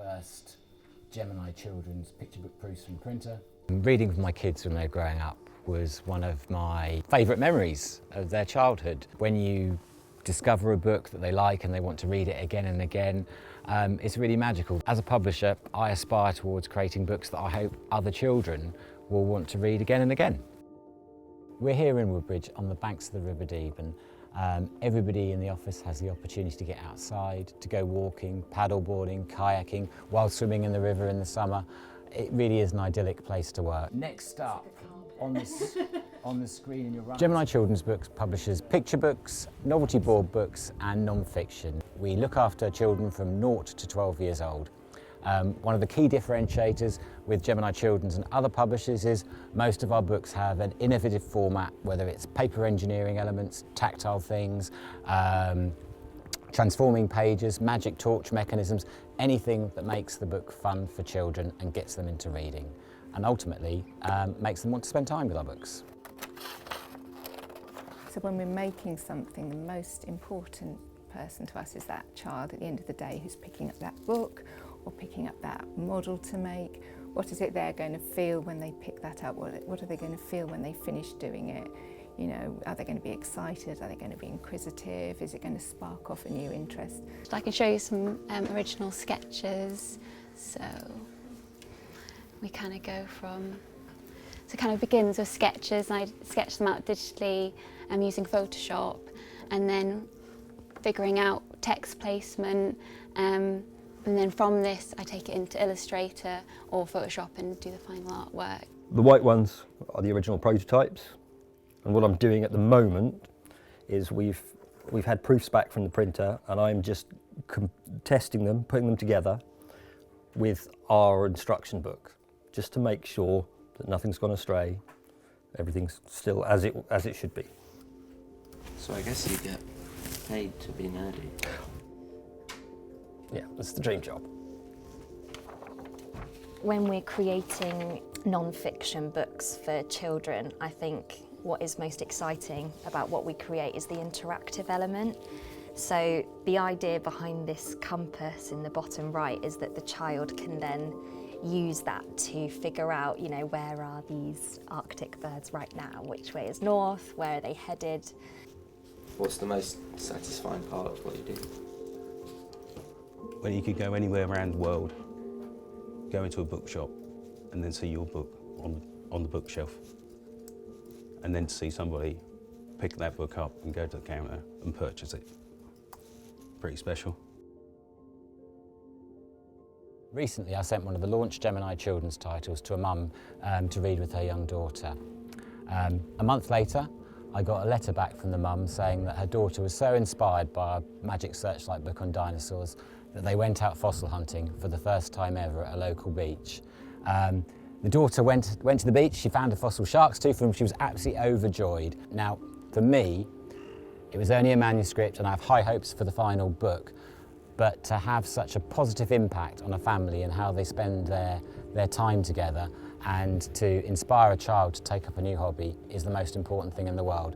first Gemini Children's picture book proofs from printer. Reading with my kids when they were growing up was one of my favourite memories of their childhood. When you discover a book that they like and they want to read it again and again, it's really magical. As a publisher, I aspire towards creating books that I hope other children will want to read again and again. We're here in Woodbridge on the banks of the River Deben. Everybody in the office has the opportunity to get outside, to go walking, paddleboarding, kayaking, while swimming in the river in the summer. It really is an idyllic place to work. Next up on the screen in your right. Gemini Children's Books publishes picture books, novelty board books and non-fiction. We look after children from 0 to 12 years old. One of the key differentiators with Gemini Children's and other publishers is most of our books have an innovative format, whether it's paper engineering elements, tactile things, transforming pages, magic torch mechanisms, anything that makes the book fun for children and gets them into reading, and ultimately makes them want to spend time with our books. So when we're making something, the most important person to us is that child at the end of the day who's picking up that book or picking up that model to make. What is it they're going to feel when they pick that up? What are they going to feel when they finish doing it? You know, are they going to be excited? Are they going to be inquisitive? Is it going to spark off a new interest? I can show you some original sketches. So we kind of go from, so it kind of begins with sketches, and I sketch them out digitally using Photoshop, and then figuring out text placement, and then from this I take it into Illustrator or Photoshop and do the final artwork. The white ones are the original prototypes, and what I'm doing at the moment is we've had proofs back from the printer, and I'm just testing them, putting them together with our instruction book, just to make sure that nothing's gone astray, everything's still as it should be. So I guess you get paid to be nerdy. Yeah, that's the dream job. When we're creating non-fiction books for children, I think what is most exciting about what we create is the interactive element. So the idea behind this compass in the bottom right is that the child can then use that to figure out, you know, where are these Arctic birds right now? Which way is north? Where are they headed? What's the most satisfying part of what you do? When you could go anywhere around the world, go into a bookshop and then see your book on the bookshelf, and then to see somebody pick that book up and go to the counter and purchase it. Pretty special. Recently I sent one of the launch Gemini Children's titles to a mum to read with her young daughter. A month later I got a letter back from the mum saying that her daughter was so inspired by a Magic Searchlight book on dinosaurs that they went out fossil hunting for the first time ever at a local beach. The daughter went to the beach, she found a fossil shark's tooth and she was absolutely overjoyed. Now, for me, it was only a manuscript and I have high hopes for the final book, but to have such a positive impact on a family and how they spend their time together and to inspire a child to take up a new hobby is the most important thing in the world.